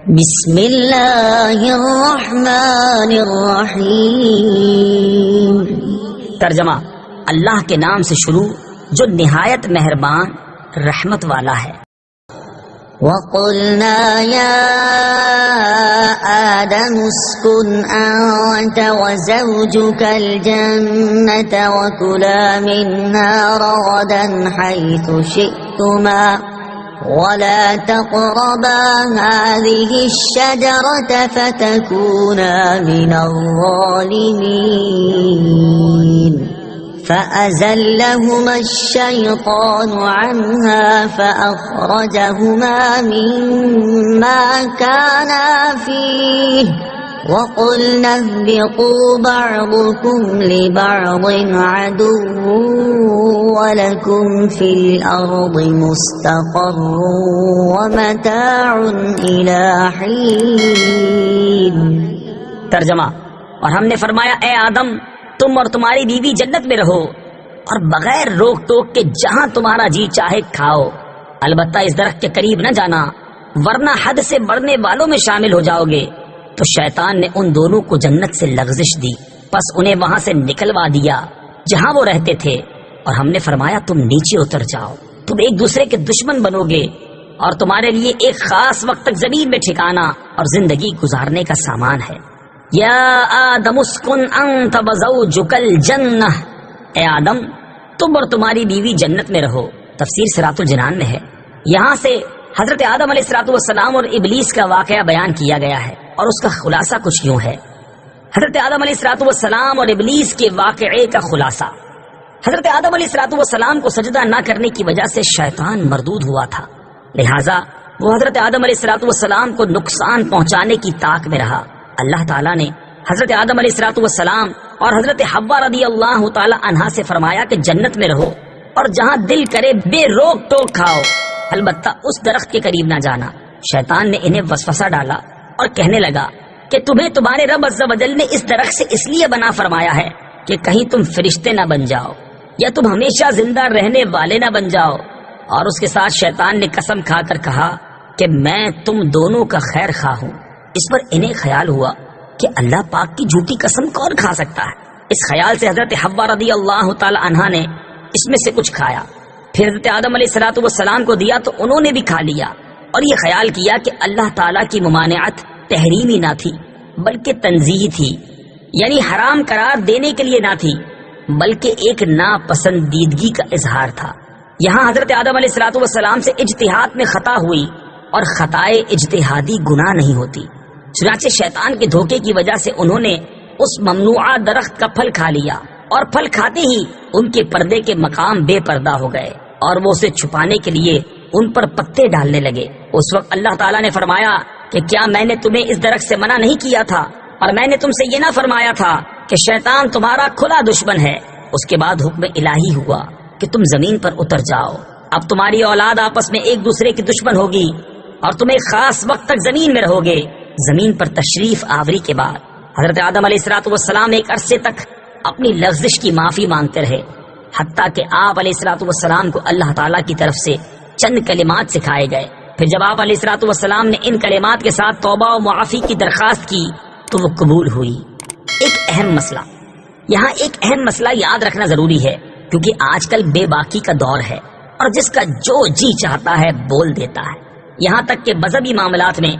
بسم اللہ الرحمن الرحیم۔ ترجمہ: اللہ کے نام سے شروع جو نہایت مہربان رحمت والا ہے۔ وَقُلْنَا يَا آدَمُ اسْكُنْ أَنْتَ وَزَوْجُكَ الْجَنَّةَ وَكُلَا مِنْهَا رَغَدًا حَيْثُ شِئْتُمَا وَلَا تَقْرَبَا هَذِهِ الشَّجَرَةَ فَتَكُونَا مِنَ الظَّالِمِينَ فَأَزَلَّهُمَا الشَّيْطَانُ عَنْهَا فَأَخْرَجَهُمَا مِمَّا كَانَا فِيهِ وَقُلْنَا اهْبِطُوا بَعْضُكُمْ لِبَعْضٍ عَدُوٌّ وَلَكُمْ فِي الْأَرْضِ مُسْتَقَرٌّ وَمَتَاعٌ إِلَى حِينٍ۔ ترجمہ: اور ہم نے فرمایا اے آدم، تم اور تمہاری بیوی جنت میں رہو اور بغیر روک ٹوک کے جہاں تمہارا جی چاہے کھاؤ، البتہ اس درخت کے قریب نہ جانا ورنہ حد سے بڑھنے والوں میں شامل ہو جاؤ گے۔ تو شیطان نے ان دونوں کو جنت سے لغزش دی، پس انہیں وہاں سے نکلوا دیا جہاں وہ رہتے تھے، اور ہم نے فرمایا تم نیچے اتر جاؤ، تم ایک دوسرے کے دشمن بنو گے اور تمہارے لیے ایک خاص وقت تک زمین میں ٹھکانا اور زندگی گزارنے کا سامان ہے۔ یا آدم اسکن انت وزوجک الجنہ، اے آدم تم اور تمہاری بیوی جنت میں رہو۔ تفسیر صراط الجنان میں ہے۔ یہاں سے حضرت آدم علیہ السلام اور ابلیس کا واقعہ بیان کیا گیا ہے، اور اس کا خلاصہ کچھ یوں ہے۔ حضرت آدم علیہ السلام اور ابلیس کے واقعے کا خلاصہ: حضرت آدم علیہ السلام کو سجدہ نہ کرنے کی وجہ سے شیطان مردود ہوا تھا، لہٰذا وہ حضرت آدم علیہ السلام کو نقصان پہنچانے کی طاق میں رہا۔ اللہ تعالیٰ نے حضرت آدم علیہ السلام اور حضرت حوا رضی اللہ تعالی عنہا سے فرمایا کہ جنت میں رہو اور جہاں دل کرے بے روک ٹوک کھاؤ، البتہ اس درخت کے قریب نہ جانا۔ شیطان نے انہیں وسوسہ ڈالا اور کہنے لگا کہ تمہیں تمہارے رب عز و جل نے اس درخت سے اس لیے بنا فرمایا ہے کہ کہیں تم فرشتے نہ بن جاؤ یا تم ہمیشہ زندہ رہنے والے نہ بن جاؤ۔ اور اس کے ساتھ شیطان نے قسم کھا کر کہا کہ میں تم دونوں کا خیر خواہ ہوں۔ اس پر انہیں خیال ہوا کہ اللہ پاک کی جھوٹی قسم کون کھا سکتا ہے۔ اس خیال سے حضرت حوا رضی اللہ تعالی عنہا نے اس میں سے کچھ کھایا، پھر حضرت آدم علیہ السلام کو دیا تو انہوں نے بھی کھا لیا، اور یہ خیال کیا کہ اللہ تعالیٰ کی ممانعت تحریمی نہ تھی بلکہ تنزیہی تھی، یعنی حرام قرار دینے کے لیے نہ تھی بلکہ ایک ناپسندیدگی کا اظہار تھا۔ یہاں حضرت آدم علیہ السلام سے اجتہاد میں خطا ہوئی، اور خطائے اجتہادی گناہ نہیں ہوتی، چنانچہ شیطان کے دھوکے کی وجہ سے انہوں نے اس ممنوعہ درخت کا پھل کھا لیا، اور پھل کھاتے ہی ان کے پردے کے مقام بے پردہ ہو گئے اور وہ اسے چھپانے کے لیے ان پر پتے ڈالنے لگے۔ اس وقت اللہ تعالیٰ نے فرمایا کہ کیا میں نے تمہیں اس درخت سے منع نہیں کیا تھا، اور میں نے تم سے یہ نہ فرمایا تھا کہ شیطان تمہارا کھلا دشمن ہے؟ اس کے بعد حکم الہی ہوا کہ تم زمین پر اتر جاؤ۔ اب تمہاری اولاد آپس میں ایک دوسرے کی دشمن ہوگی اور تم ایک خاص وقت تک زمین میں رہو گے۔ زمین پر تشریف آوری کے بعد حضرت آدم علیہ السلام ایک عرصے تک اپنی لغزش کی معافی مانگتے رہے، حتیٰ کہ آپ علیہ السلام کو اللہ تعالیٰ کی طرف سے چند کلمات سکھائے گئے۔ پھر جب آپ علیہ السلام نے ان کلمات کے ساتھ توبہ و معافی کی درخواست کی تو وہ قبول ہوئی۔ ایک اہم مسئلہ یاد رکھنا ضروری ہے، کیونکہ آج کل بے باکی کا دور ہے اور جس کا جو جی چاہتا ہے بول دیتا ہے، یہاں تک کہ مذہبی معاملات میں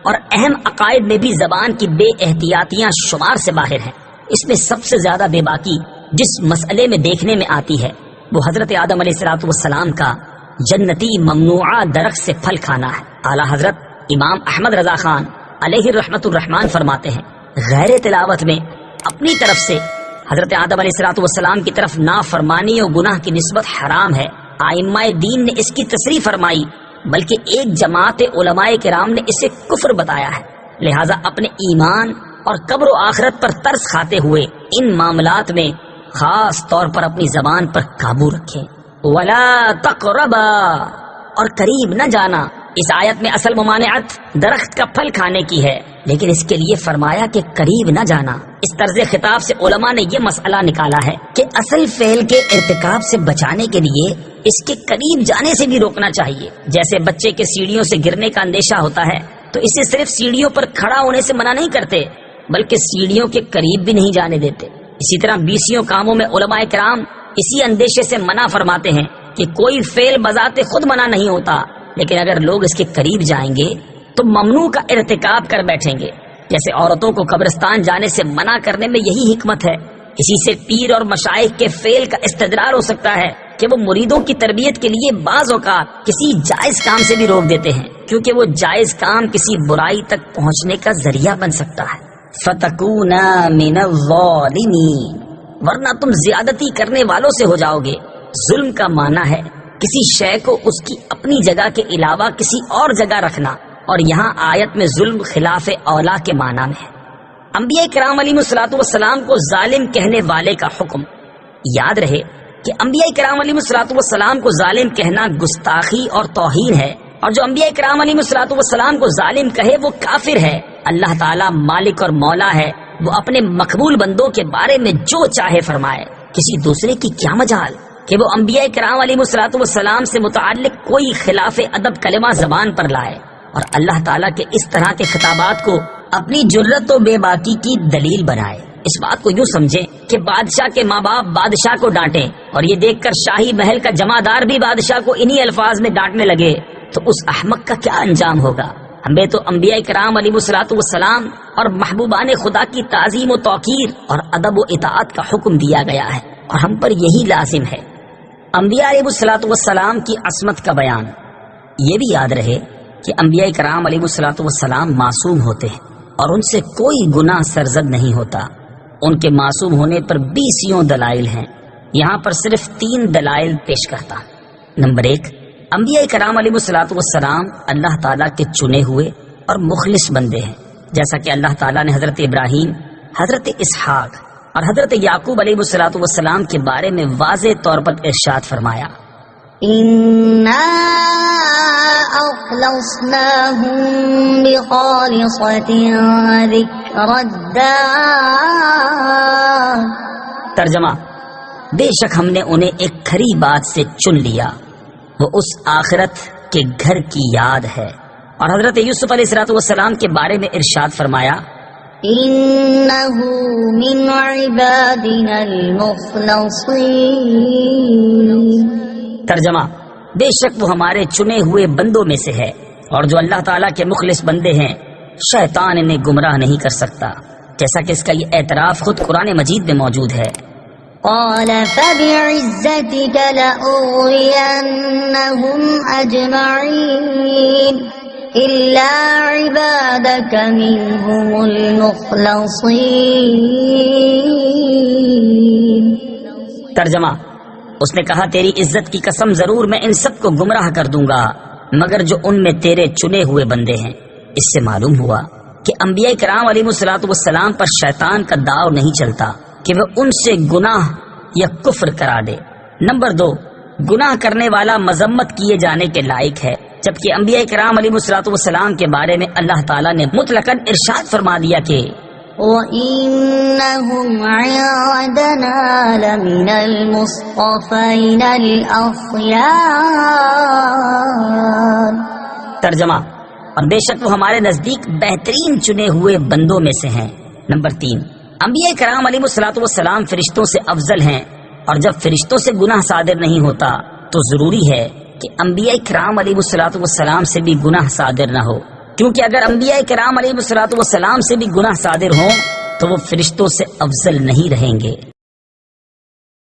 اور اہم عقائد میں بھی زبان کی بے احتیاطیاں شمار سے باہر ہیں۔ اس میں سب سے زیادہ بے باکی جس مسئلے میں دیکھنے میں آتی ہے وہ حضرت آدم علیہ السلام کا جنتی ممنوعہ درخت سے پھل کھانا ہے۔ اعلیٰ حضرت امام احمد رضا خان علیہ رحمت الرحمان فرماتے ہیں، غیر تلاوت میں اپنی طرف سے حضرت آدم علیہ السلام کی طرف نافرمانی اور گناہ کی نسبت حرام ہے۔ ائمہ دین نے اس کی تصریح فرمائی، بلکہ ایک جماعت علماء کرام نے اسے کفر بتایا ہے۔ لہٰذا اپنے ایمان اور قبر و آخرت پر ترس کھاتے ہوئے ان معاملات میں خاص طور پر اپنی زبان پر قابو رکھیں۔ وَلَا تَقْرَبَا، اور قریب نہ جانا۔ اس آیت میں اصل ممانعت درخت کا پھل کھانے کی ہے، لیکن اس کے لیے فرمایا کہ قریب نہ جانا۔ اس طرز خطاب سے علماء نے یہ مسئلہ نکالا ہے کہ اصل فعل کے ارتکاب سے بچانے کے لیے اس کے قریب جانے سے بھی روکنا چاہیے۔ جیسے بچے کے سیڑھیوں سے گرنے کا اندیشہ ہوتا ہے تو اسے صرف سیڑھیوں پر کھڑا ہونے سے منع نہیں کرتے بلکہ سیڑھیوں کے قریب بھی نہیں جانے دیتے۔ اسی طرح بیسیوں کاموں میں علماء کرام اسی اندیشے سے منع فرماتے ہیں کہ کوئی فعل بذات خود منع نہیں ہوتا، لیکن اگر لوگ اس کے قریب جائیں گے تو ممنوع کا ارتکاب کر بیٹھیں گے۔ جیسے عورتوں کو قبرستان جانے سے منع کرنے میں یہی حکمت ہے۔ اسی سے پیر اور مشائخ کے فعل کا استدلال ہو سکتا ہے کہ وہ مریدوں کی تربیت کے لیے بعض اوقات کسی جائز کام سے بھی روک دیتے ہیں، کیونکہ وہ جائز کام کسی برائی تک پہنچنے کا ذریعہ بن سکتا ہے۔ فَتَكُونَا مِنَ الظَّالِمِينَ، ورنہ تم زیادتی کرنے والوں سے ہو جاؤ گے۔ ظلم کا معنی ہے کسی شے کو اس کی اپنی جگہ کے علاوہ کسی اور جگہ رکھنا، اور یہاں آیت میں ظلم خلاف اولا کے معنی میں ہے۔ انبیاء کرام علیہ الصلوۃ والسلام کو ظالم کہنے والے کا حکم، یاد رہے کہ انبیاء کرام علیہ الصلوۃ والسلام کو ظالم کہنا گستاخی اور توہین ہے، اور جو انبیاء کرام علیہ الصلوۃ والسلام کو ظالم کہے وہ کافر ہے۔ اللہ تعالیٰ مالک اور مولا ہے، وہ اپنے مقبول بندوں کے بارے میں جو چاہے فرمائے، کسی دوسرے کی کیا مجال کہ وہ انبیاء کرام علیہ الصلوۃ والسلام سے متعلق کوئی خلاف ادب کلمہ زبان پر لائے، اور اللہ تعالیٰ کے اس طرح کے خطابات کو اپنی جرت و بے باکی کی دلیل بنائے۔ اس بات کو یوں سمجھیں کہ بادشاہ کے ماں باپ بادشاہ کو ڈانٹیں، اور یہ دیکھ کر شاہی محل کا جمعدار بھی بادشاہ کو انہی الفاظ میں ڈانٹنے لگے تو اس احمق کا کیا انجام ہوگا۔ ہمیں تو انبیاء کرام علیہ الصلوۃ والسلام اور محبوبان خدا کی تعظیم و توقیر اور ادب و اطاعت کا حکم دیا گیا ہے، اور ہم پر یہی لازم ہے۔ انبیاء علیہ الصلوۃ والسلام کی عصمت کا بیان، یہ بھی یاد رہے کہ انبیاء کرام علیہ الصلوۃ والسلام معصوم ہوتے ہیں اور ان سے کوئی گناہ سرزد نہیں ہوتا۔ ان کے معصوم ہونے پر 20 دلائل ہیں، یہاں پر صرف 3 دلائل پیش کرتا۔ نمبر 1، انبیاء کرام علیہ الصلوۃ والسلام اللہ تعالیٰ کے چنے ہوئے اور مخلص بندے ہیں، جیسا کہ اللہ تعالیٰ نے حضرت ابراہیم، حضرت اسحاق اور حضرت یعقوب علیہ الصلوۃ والسلام کے بارے میں واضح طور پر ارشاد فرمایا، إِنَّا أَخْلَصْنَاهُمْ بِخَالِصَةٍ ذِكْرَى الدَّارِ۔ ترجمہ، بے شک ہم نے انہیں ایک کھری بات سے چن لیا، وہ اس آخرت کے گھر کی یاد ہے۔ اور حضرت یوسف علیہ السلام کے بارے میں ارشاد فرمایا، إِنَّهُ مِنْ عِبَادِنَا الْمُخْلَصِينَ۔ ترجمہ، بے شک وہ ہمارے چنے ہوئے بندوں میں سے ہے، اور جو اللہ تعالیٰ کے مخلص بندے ہیں شیطان انہیں گمراہ نہیں کر سکتا، جیسا کہ اس کا یہ اعتراف خود قرآن مجید میں موجود ہے۔ قال فبعزتك لأغوينهم أجمعين إلا عبادك منهم المخلصين۔ ترجمہ، اس نے کہا تیری عزت کی قسم ضرور میں ان سب کو گمراہ کر دوں گا مگر جو ان میں تیرے چنے ہوئے بندے ہیں۔ اس سے معلوم ہوا کہ انبیاء کرام علیہ الصلوۃ والسلام پر شیطان کا داؤ نہیں چلتا کہ وہ ان سے گناہ یا کفر کرا دے۔ نمبر 2، گناہ کرنے والا مذمت کیے جانے کے لائق ہے، جبکہ انبیاء کرام علیہ الصلوۃ والسلام کے بارے میں اللہ تعالیٰ نے مطلقاً ارشاد فرما دیا کہ وَإِنَّهُمْ عِندَنَا لَمِنَ الْمُصْطَفَيْنَ الْأَخْيَارِ۔ ترجمہ، اور بے شک وہ ہمارے نزدیک بہترین چنے ہوئے بندوں میں سے ہیں۔ نمبر 3، انبیاء کرام علیہ الصلوۃ والسلام فرشتوں سے افضل ہیں، اور جب فرشتوں سے گناہ صادر نہیں ہوتا تو ضروری ہے کہ انبیاء کرام علیہ الصلوۃ والسلام سے بھی گناہ صادر نہ ہو، کیونکہ اگر انبیاء کرام علیہ الصلوۃ والسلام سے بھی گناہ صادر ہوں تو وہ فرشتوں سے افضل نہیں رہیں گے۔